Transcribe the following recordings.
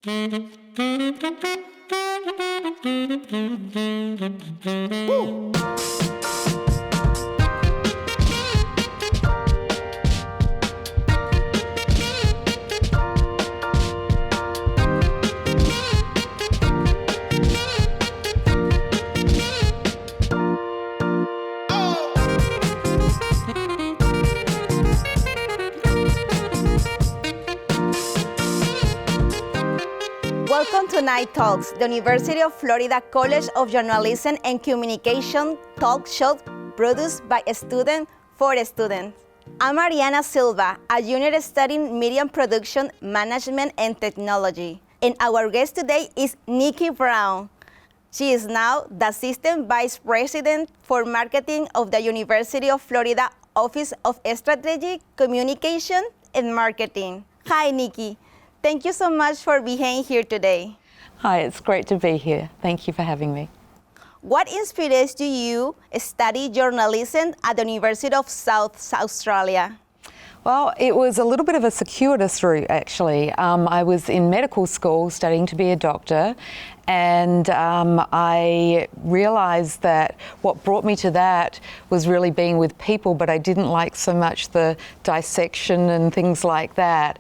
Welcome to Night Talks, the University of Florida College of Journalism and Communication talk show produced by a student for students. I'm Ariana Silva, a junior studying media production, management, and technology. And our guest today is Nicci Brown. She is now the Assistant Vice President for Marketing of the University of Florida Office of Strategic Communication and Marketing. Hi, Nicci. Thank you so much for being here today. Hi, it's great to be here. Thank you for having me. What inspires you to study journalism at the University of South Australia? Well, it was a little bit of a circuitous route, actually. I was in medical school studying to be a doctor, and I realised that what brought me to that was really being with people, but I didn't like so much the dissection and things like that.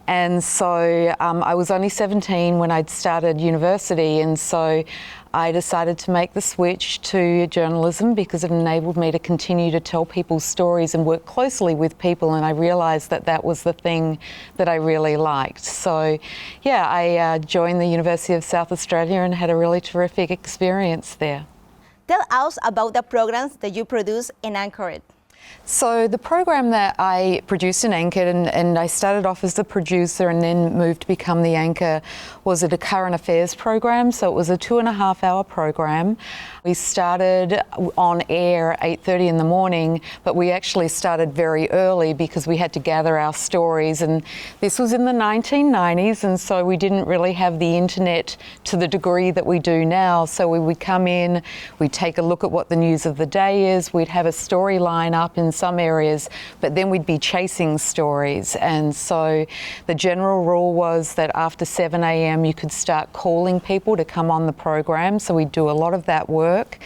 And so I was only 17 when I'd started university, and so I decided to make the switch to journalism because it enabled me to continue to tell people's stories and work closely with people, and I realised that that was the thing that I really liked. So yeah, I joined the University of South Australia and had a really terrific experience there. Tell us about the programs that you produce and anchored. So the program that I produced and anchored, and I started off as the producer and then moved to become the anchor, was a current affairs program. So it was a 2.5-hour program. We started on air at 8:30 in the morning, but we actually started very early because we had to gather our stories. And this was in the 1990s, and so we didn't really have the internet to the degree that we do now. So we would come in, we'd take a look at what the news of the day is, we'd have a storyline up in some areas, but then we'd be chasing stories. And so the general rule was that after 7 a.m. you could start calling people to come on the program. So we'd do a lot of that work.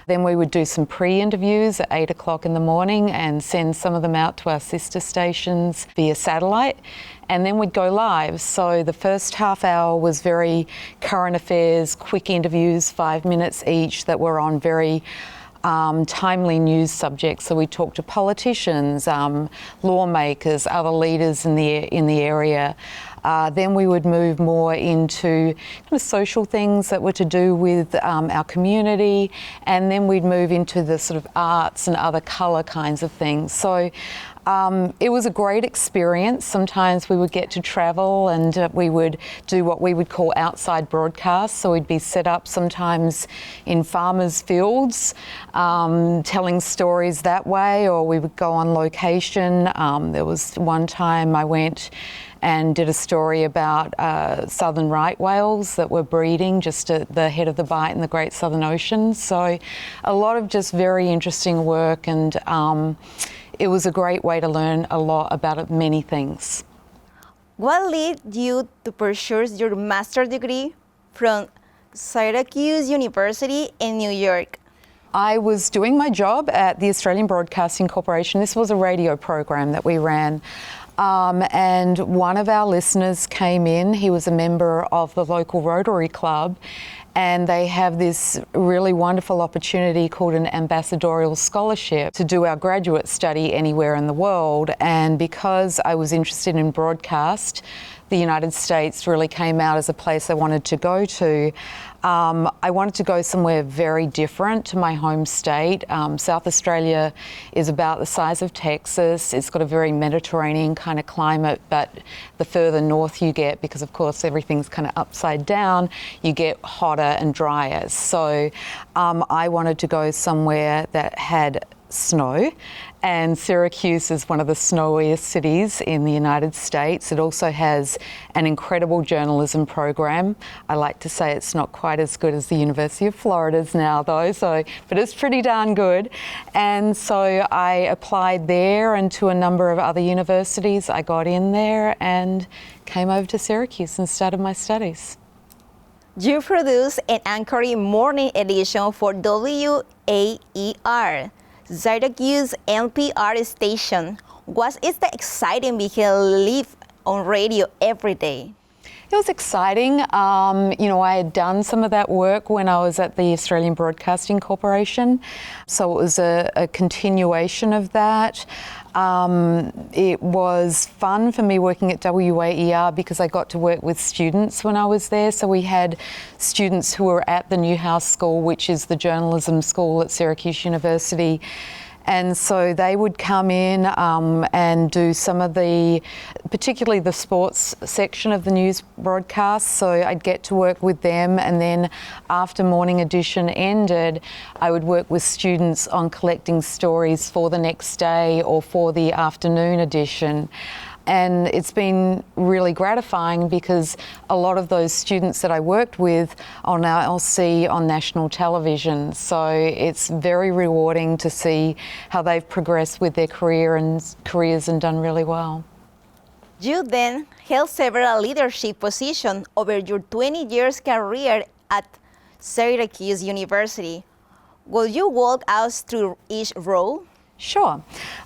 Then we would do some pre-interviews at 8 o'clock in the morning and send some of them out to our sister stations via satellite. And then we'd go live. So the first half hour was very current affairs, quick interviews, 5 minutes each, that were on very timely news subjects. So we talked to politicians, lawmakers, other leaders in the area. Then we would move more into kind of social things that were to do with our community, and then we'd move into the sort of arts and other colour kinds of things. So it was a great experience. Sometimes we would get to travel and we would do what we would call outside broadcasts. So we'd be set up sometimes in farmers' fields, telling stories that way, or we would go on location. There was one time I went and did a story about southern right whales that were breeding just at the head of the bight in the Great Southern Ocean. So a lot of just very interesting work, and it was a great way to learn a lot about many things. What led you to pursue your master's degree from Syracuse University in New York? I was doing my job at the Australian Broadcasting Corporation. This was a radio program that we ran. And one of our listeners came in. He was a member of the local Rotary Club, and they have this really wonderful opportunity called an ambassadorial scholarship to do our graduate study anywhere in the world. And because I was interested in broadcast, the United States really came out as a place I wanted to go to. I wanted to go somewhere very different to my home state. South Australia is about the size of Texas. It's got a very Mediterranean kind of climate, but the further north you get, because of course everything's kind of upside down, you get hotter and drier. So I wanted to go somewhere that had snow, and Syracuse is one of the snowiest cities in the United States. It also has an incredible journalism program. I like to say it's not quite as good as the University of Florida's now though, but it's pretty darn good. And so I applied there and to a number of other universities. I got in there and came over to Syracuse and started my studies. You produce an anchoring morning edition for WAER, Syracuse NPR station. What is the exciting being live on radio every day? It was exciting. I had done some of that work when I was at the Australian Broadcasting Corporation, so it was a continuation of that. It was fun for me working at WAER because I got to work with students when I was there. So we had students who were at the Newhouse School, which is the journalism school at Syracuse University. And so they would come in and do some of particularly the sports section of the news broadcast. So I'd get to work with them, and then after morning edition ended, I would work with students on collecting stories for the next day or for the afternoon edition. And it's been really gratifying because a lot of those students that I worked with I'll see on national television. So it's very rewarding to see how they've progressed with their careers and done really well. You then held several leadership positions over your 20 years career at Syracuse University. Will you walk us through each role? Sure.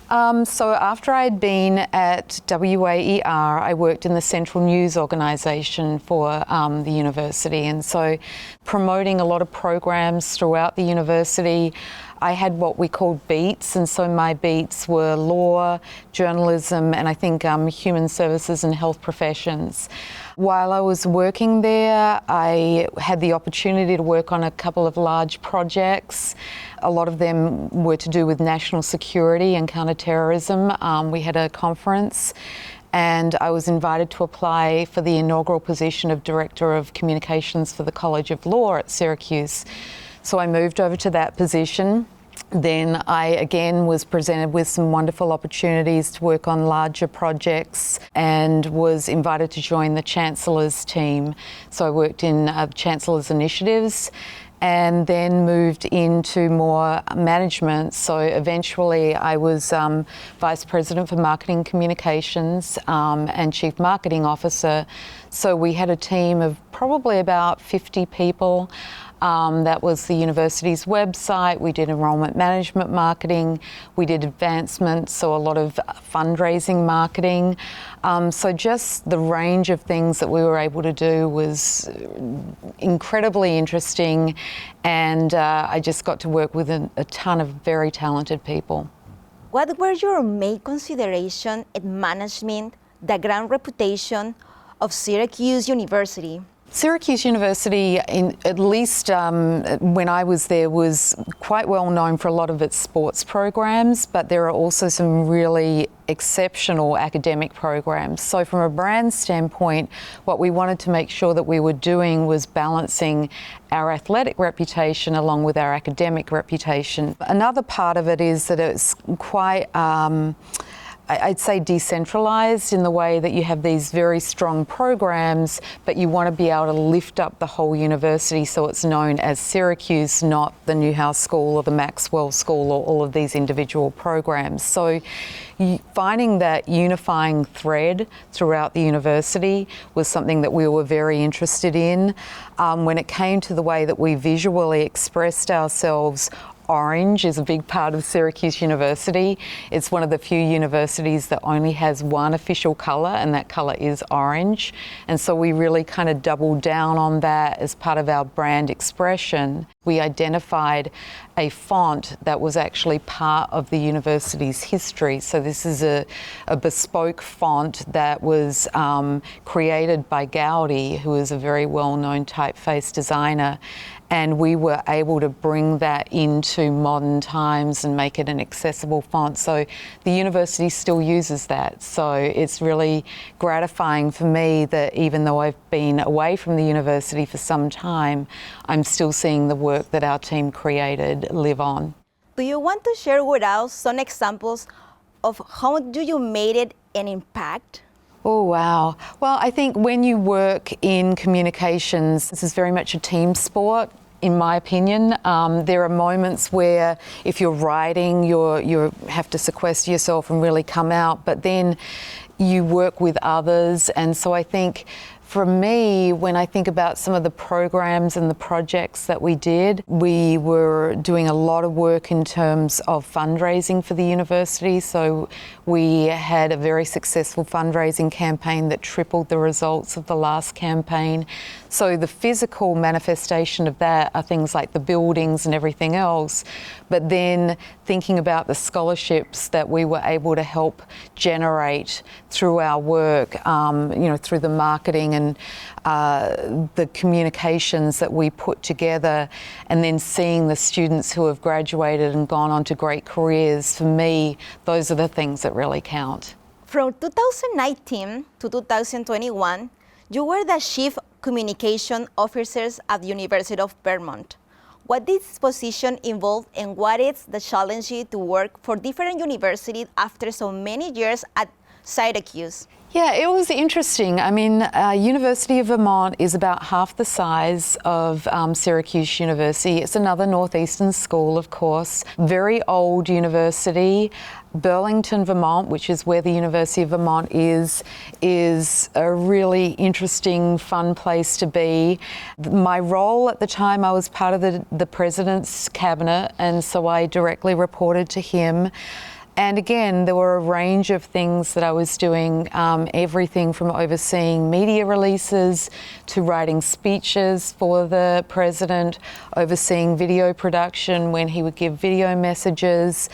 So after I'd been at WAER, I worked in the Central News Organisation for the university, and so promoting a lot of programs throughout the university. I had what we called beats, and so my beats were law, journalism, and I think human services and health professions. While I was working there, I had the opportunity to work on a couple of large projects. A lot of them were to do with national security and counterterrorism. We had a conference, and I was invited to apply for the inaugural position of Director of Communications for the College of Law at Syracuse. So I moved over to that position. Then I again was presented with some wonderful opportunities to work on larger projects and was invited to join the Chancellor's team. So I worked in Chancellor's initiatives and then moved into more management. So eventually I was Vice President for Marketing Communications and Chief Marketing Officer. So we had a team of probably about 50 people. That was the university's website. We did enrollment management marketing. We did advancement, so a lot of fundraising marketing. So just the range of things that we were able to do was incredibly interesting, and I just got to work with a ton of very talented people. What were your main considerations in management the grand reputation of Syracuse University? Syracuse University, at least when I was there, was quite well known for a lot of its sports programs, but there are also some really exceptional academic programs. So from a brand standpoint, what we wanted to make sure that we were doing was balancing our athletic reputation along with our academic reputation. Another part of it is that it's quite I'd say decentralized in the way that you have these very strong programs, but you want to be able to lift up the whole university so it's known as Syracuse, not the Newhouse School or the Maxwell School or all of these individual programs. So finding that unifying thread throughout the university was something that we were very interested in. When it came to the way that we visually expressed ourselves, orange is a big part of Syracuse University. It's one of the few universities that only has one official colour, and that colour is orange. And so we really kind of doubled down on that as part of our brand expression. We identified a font that was actually part of the university's history. So this is a bespoke font that was created by Gaudi, who is a very well-known typeface designer. And we were able to bring that into modern times and make it an accessible font. So the university still uses that. So it's really gratifying for me that even though I've been away from the university for some time, I'm still seeing the work that our team created live on. Do Do you want to share with us some examples of how do you made it an impact? Oh, wow. Well, I think when you work in communications, this is very much a team sport. In my opinion, there are moments where if you're writing, you have to sequester yourself and really come out, but then you work with others. And so I think for me, when I think about some of the programs and the projects that we did, we were doing a lot of work in terms of fundraising for the university. So we had a very successful fundraising campaign that tripled the results of the last campaign. So the physical manifestation of that are things like the buildings and everything else. But then thinking about the scholarships that we were able to help generate through our work, through the marketing and the communications that we put together, and then seeing the students who have graduated and gone on to great careers, for me, those are the things that really count. From 2019 to 2021, you were the Chief Communication Officers at the University of Vermont. What did this position involve, and what is the challenge to work for different universities after so many years at Syracuse? Yeah, it was interesting. I mean, University of Vermont is about half the size of Syracuse University. It's another northeastern school, of course. Very old university. Burlington, Vermont, which is where the University of Vermont is a really interesting, fun place to be. My role at the time, I was part of the president's cabinet, and so I directly reported to him. And again, there were a range of things that I was doing, everything from overseeing media releases to writing speeches for the president, overseeing video production when he would give video messages.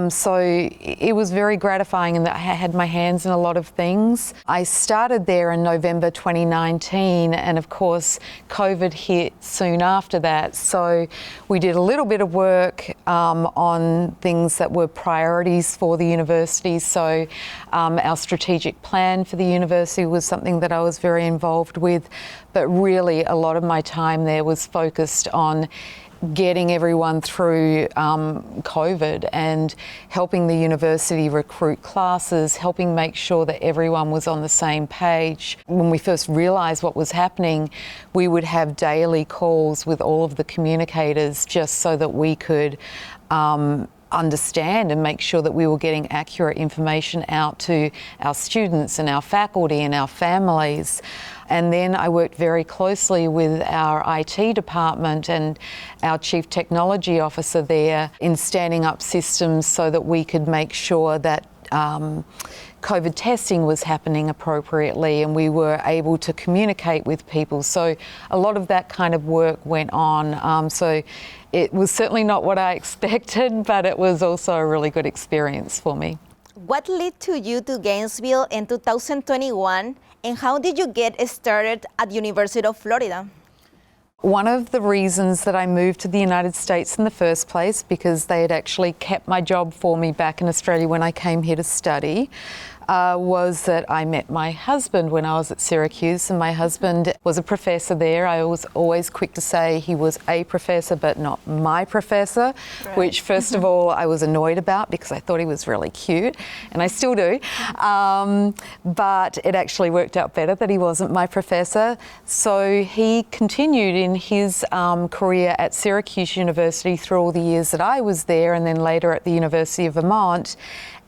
So it was very gratifying in that I had my hands in a lot of things. I started there in November 2019, and of course COVID hit soon after that. So we did a little bit of work on things that were priorities for the university. So our strategic plan for the university was something that I was very involved with, but really a lot of my time there was focused on getting everyone through COVID and helping the university recruit classes, helping make sure that everyone was on the same page. When we first realised what was happening, we would have daily calls with all of the communicators just so that we could understand and make sure that we were getting accurate information out to our students and our faculty and our families. And then I worked very closely with our IT department and our Chief Technology Officer there in standing up systems so that we could make sure that COVID testing was happening appropriately and we were able to communicate with people. So a lot of that kind of work went on. So it was certainly not what I expected, but it was also a really good experience for me. What led to you to Gainesville in 2021, and how did you get started at the University of Florida? One of the reasons that I moved to the United States in the first place, because they had actually kept my job for me back in Australia when I came here to study, was that I met my husband when I was at Syracuse, and my husband was a professor there. I was always quick to say he was a professor, but not my professor, right. Which first of all I was annoyed about because I thought he was really cute, and I still do. But it actually worked out better that he wasn't my professor. So he continued in his career at Syracuse University through all the years that I was there, and then later at the University of Vermont.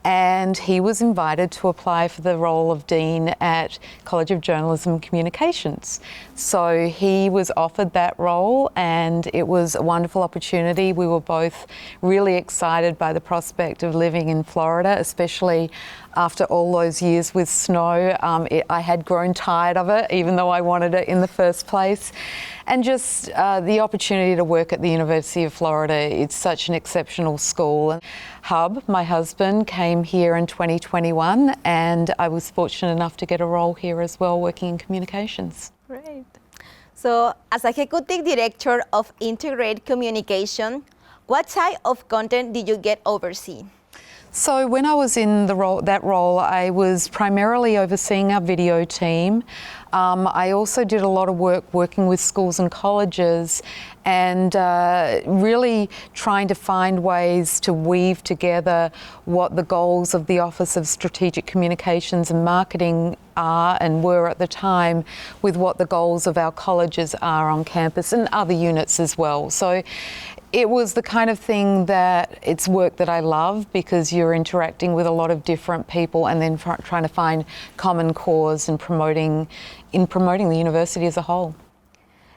And he was invited to apply for the role of Dean at College of Journalism and Communications. So he was offered that role, and it was a wonderful opportunity. We were both really excited by the prospect of living in Florida, especially after all those years with snow. I had grown tired of it, even though I wanted it in the first place. And just the opportunity to work at the University of Florida, it's such an exceptional school. Hub, my husband, came here in 2021, and I was fortunate enough to get a role here as well, working in communications. Great. So, as Executive Director of Integrated Communication, what type of content did you get oversee? So when I was in that role, I was primarily overseeing our video team. I also did a lot of work working with schools and colleges and really trying to find ways to weave together what the goals of the Office of Strategic Communications and Marketing are and were at the time with what the goals of our colleges are on campus and other units as well. So it was the kind of thing that it's work that I love because you're interacting with a lot of different people and then trying to find common cause and promoting the university as a whole.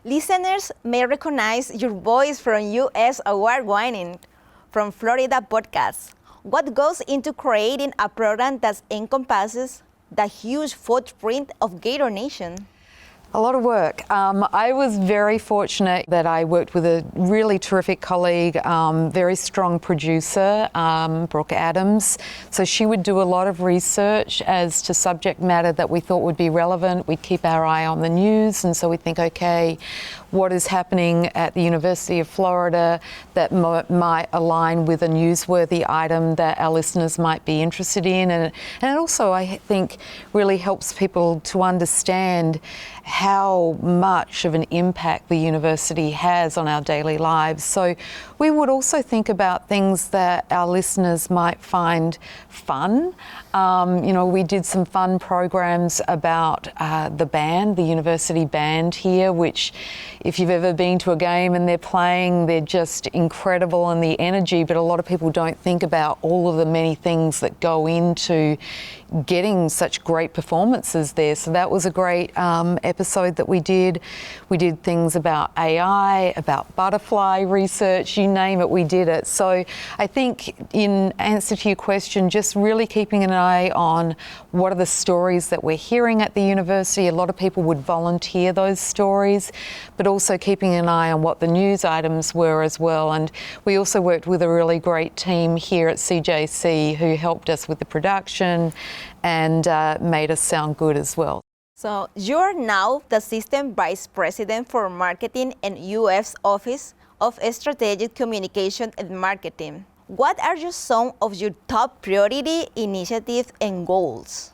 Listeners may recognize your voice from U.S. award-winning From Florida podcast. What goes into creating a program that encompasses the huge footprint of Gator Nation? A lot of work. I was very fortunate that I worked with a really terrific colleague, very strong producer, Brooke Adams. So she would do a lot of research as to subject matter that we thought would be relevant. We'd keep our eye on the news, and so we'd think, okay, what is happening at the University of Florida that might align with a newsworthy item that our listeners might be interested in. And it also, I think, really helps people to understand how much of an impact the university has on our daily lives. So we would also think about things that our listeners might find fun. We did some fun programs about the band, the university band here, which if you've ever been to a game and they're playing, they're just incredible and the energy, but a lot of people don't think about all of the many things that go into getting such great performances there. So that was a great episode that we did. We did things about AI, about butterfly research, you name it, we did it. So I think in answer to your question, just really keeping an eye on what are the stories that we're hearing at the university. A lot of people would volunteer those stories, but also keeping an eye on what the news items were as well. And we also worked with a really great team here at CJC who helped us with the production and made us sound good as well. So you're now the Assistant Vice President for Marketing and U.S. Office of Strategic Communication and Marketing. What are some of your top priority initiatives and goals?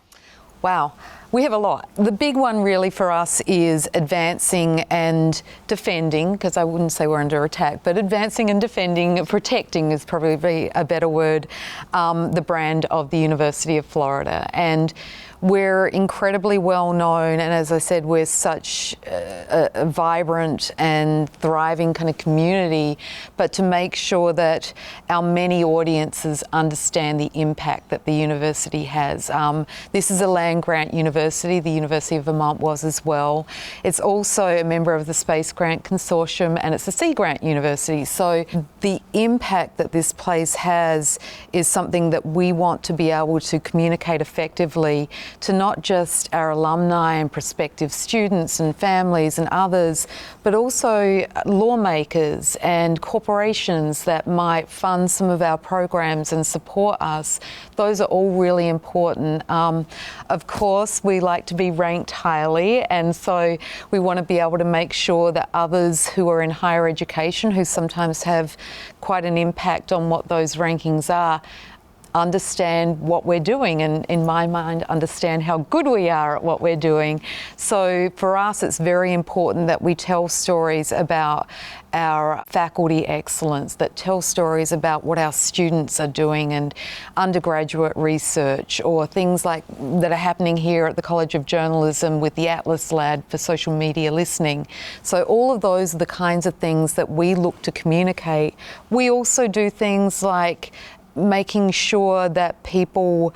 Wow, we have a lot. The big one really for us is advancing and defending, because I wouldn't say we're under attack, but advancing and defending, protecting is probably a better word, the brand of the University of Florida. And we're incredibly well known, and as I said, we're such a vibrant and thriving kind of community, but to make sure that our many audiences understand the impact that the university has. This is a land-grant university, the University of Vermont was as well. It's also a member of the Space Grant Consortium, and it's a Sea Grant university. So the impact that this place has is something that we want to be able to communicate effectively to not just our alumni and prospective students and families and others, but also lawmakers and corporations that might fund some of our programs and support us. Those are all really important. Of course, we like to be ranked highly, and so we want to be able to make sure that others who are in higher education, who sometimes have quite an impact on what those rankings are, understand what we're doing, and in my mind understand how good we are at what we're doing. So for us it's very important that we tell stories about our faculty excellence, that tell stories about what our students are doing and undergraduate research, or things like that are happening here at the College of Journalism with the Atlas Lab for social media listening. So all of those are the kinds of things that we look to communicate. We also do things like making sure that people,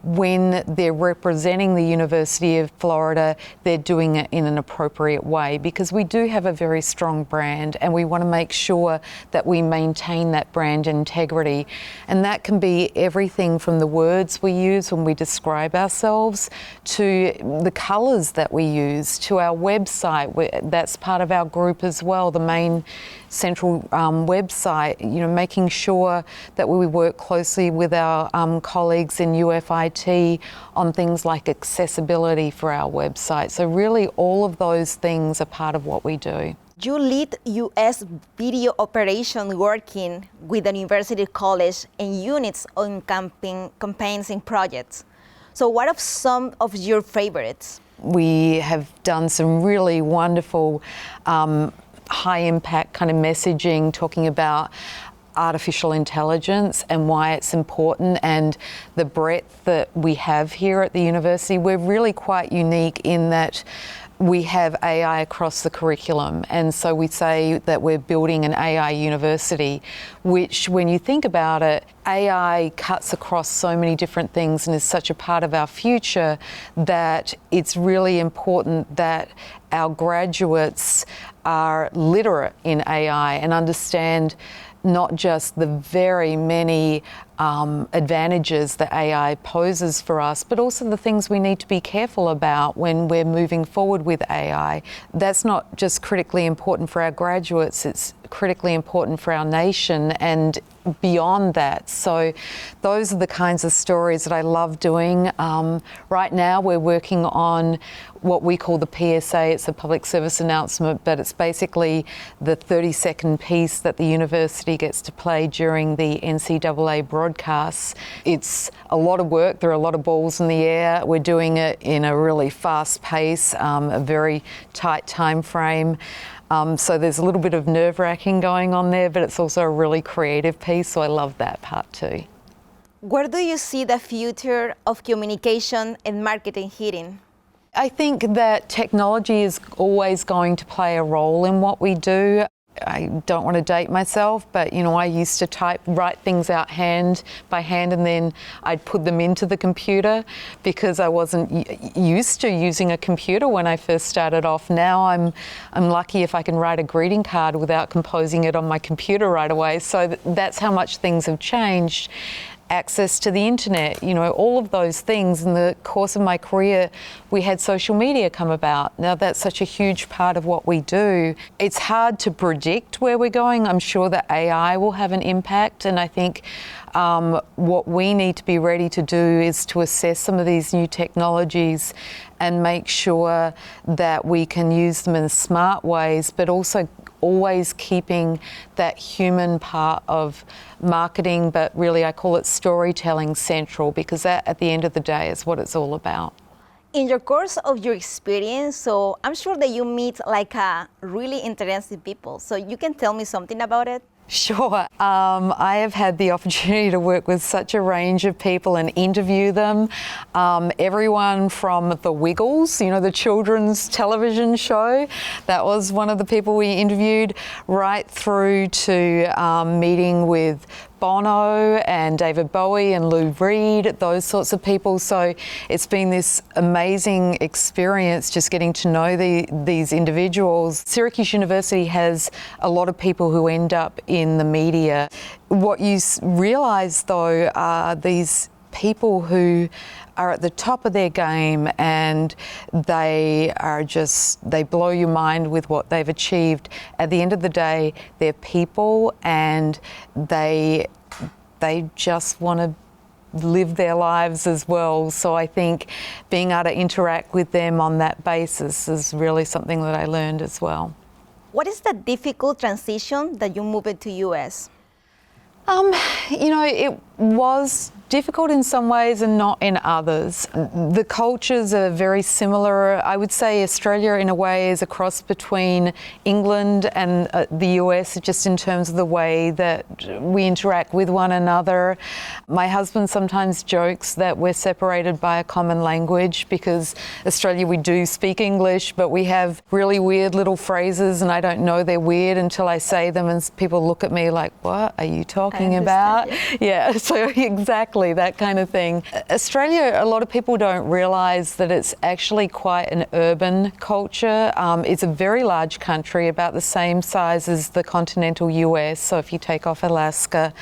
when they're representing the University of Florida, they're doing it in an appropriate way, because we do have a very strong brand and we want to make sure that we maintain that brand integrity. And that can be everything from the words we use when we describe ourselves, to the colours that we use, to our website. That's part of our group as well, the main central website, making sure that we work closely with our colleagues in UFIT on things like accessibility for our website. So really all of those things are part of what we do. You lead U.S. video operation working with the University College and units on campaigns and projects. So what are some of your favorites? We have done some really wonderful high impact kind of messaging talking about artificial intelligence and why it's important and the breadth that we have here at the university. We're really quite unique in that we have AI across the curriculum, and so we say that we're building an AI university, which when you think about it, AI cuts across so many different things and is such a part of our future that it's really important that our graduates are literate in AI and understand not just the very many advantages that AI poses for us, but also the things we need to be careful about when we're moving forward with AI. That's not just critically important for our graduates, it's critically important for our nation and beyond that. So those are the kinds of stories that I love doing. Right now we're working on what we call the PSA. It's a public service announcement, but it's basically the 30-second piece that the university gets to play during the NCAA broadcasts. It's a lot of work. There are a lot of balls in the air. We're doing it in a really fast pace, a very tight time frame. So there's a little bit of nerve-wracking going on there, but it's also a really creative piece, so I love that part too. Where do you see the future of communication and marketing heading? I think that technology is always going to play a role in what we do. I don't want to date myself, but I used to write things out by hand, and then I'd put them into the computer because I wasn't used to using a computer when I first started off. Now I'm lucky if I can write a greeting card without composing it on my computer right away. So that's how much things have changed. Access to the internet, all of those things. In the course of my career, we had social media come about. Now that's such a huge part of what we do. It's hard to predict where we're going. I'm sure that AI will have an impact, and I think what we need to be ready to do is to assess some of these new technologies and make sure that we can use them in smart ways, but also always keeping that human part of marketing, but really I call it storytelling central, because that at the end of the day is what it's all about. In your course of your experience, so I'm sure that you meet really interesting people. So you can tell me something about it? Sure. I have had the opportunity to work with such a range of people and interview them. Everyone from The Wiggles, the children's television show, that was one of the people we interviewed, right through to meeting with Bono and David Bowie and Lou Reed, those sorts of people. So it's been this amazing experience just getting to know these individuals. Syracuse University has a lot of people who end up in the media. What you realise though are these people who are at the top of their game, and they blow your mind with what they've achieved. At the end of the day, they're people, and they just want to live their lives as well. So I think being able to interact with them on that basis is really something that I learned as well. What is the difficult transition that you moved to US? It was difficult in some ways and not in others. The cultures are very similar. I would say Australia in a way is a cross between England and the US, just in terms of the way that we interact with one another. My husband sometimes jokes that we're separated by a common language, because Australia we do speak English, but we have really weird little phrases, and I don't know they're weird until I say them, and people look at me like, what are you talking about? Yeah, so exactly that kind of thing. Australia, a lot of people don't realise that it's actually quite an urban culture. It's a very large country, about the same size as the continental US, so if you take off Alaska.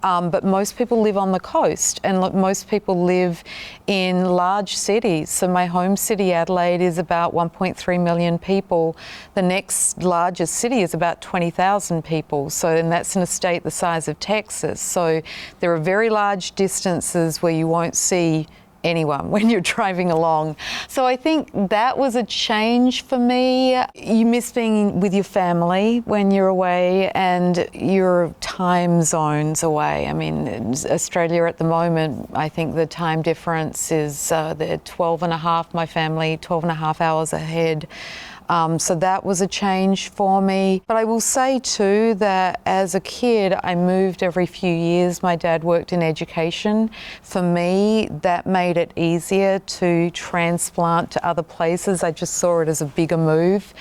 But most people live on the coast, and most people live in large cities. So my home city, Adelaide, is about 1.3 million people. The next largest city is about 20,000 people. And that's in a state the size of Texas. So there are very large distances where you won't see anyone when you're driving along. So I think that was a change for me. You miss being with your family when you're away and your time zones away. I mean, Australia at the moment, I think the time difference is they're 12 and a half, my family, 12 and a half hours ahead. So that was a change for me. But I will say too that as a kid, I moved every few years. My dad worked in education. For me, that made it easier to transplant to other places. I just saw it as a bigger move.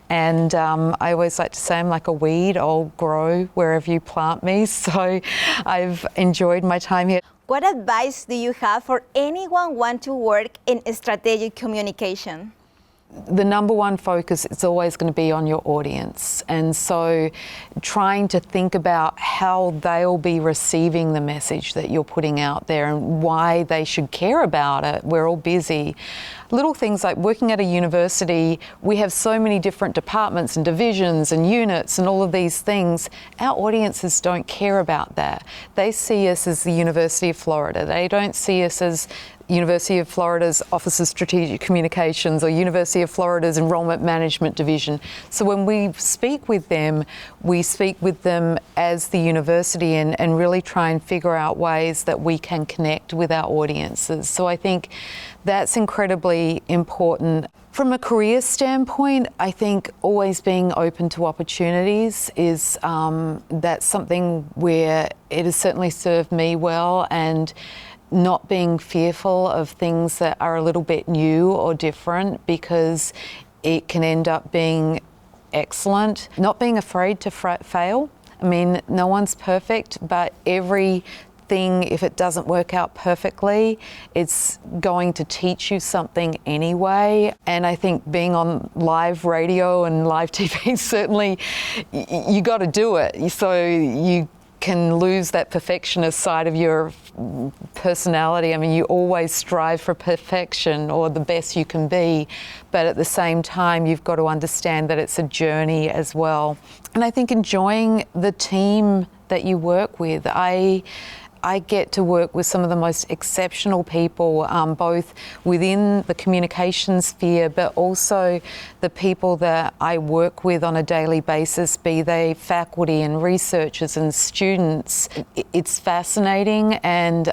And I always like to say I'm like a weed. I'll grow wherever you plant me. So I've enjoyed my time here. What advice do you have for anyone want to work in strategic communication? The number one focus is always going to be on your audience, and so trying to think about how they'll be receiving the message that you're putting out there and why they should care about it. We're all busy. Little things like working at a university, we have so many different departments and divisions and units and all of these things. Our audiences don't care about that. They see us as the University of Florida. They don't see us as University of Florida's Office of Strategic Communications or University of Florida's Enrollment Management Division. So when we speak with them as the university and really try and figure out ways that we can connect with our audiences. So I think that's incredibly important. From a career standpoint, I think always being open to opportunities is that's something where it has certainly served me well, and not being fearful of things that are a little bit new or different, because it can end up being excellent. Not being afraid to fail. I mean, no one's perfect, but everything, if it doesn't work out perfectly, it's going to teach you something anyway. And I think being on live radio and live TV, certainly you got to do it. So you can lose that perfectionist side of your personality. I mean, you always strive for perfection or the best you can be, but at the same time, you've got to understand that it's a journey as well. And I think enjoying the team that you work with. I get to work with some of the most exceptional people, both within the communication sphere, but also the people that I work with on a daily basis, be they faculty and researchers and students. It's fascinating, and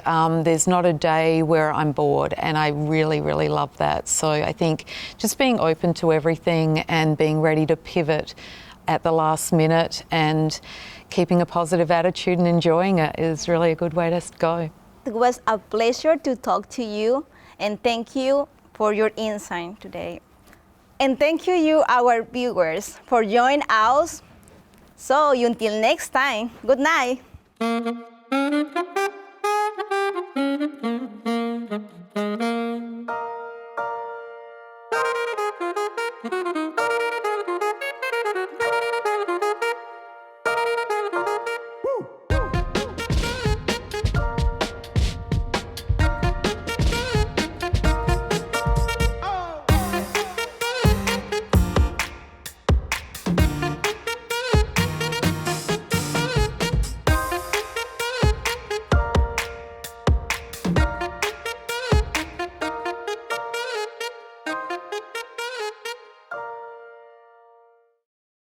there's not a day where I'm bored, and I really, really love that. So I think just being open to everything and being ready to pivot at the last minute and keeping a positive attitude and enjoying it is really a good way to go. It was a pleasure to talk to you, and thank you for your insight today. And thank you, our viewers, for joining us. So until next time, good night.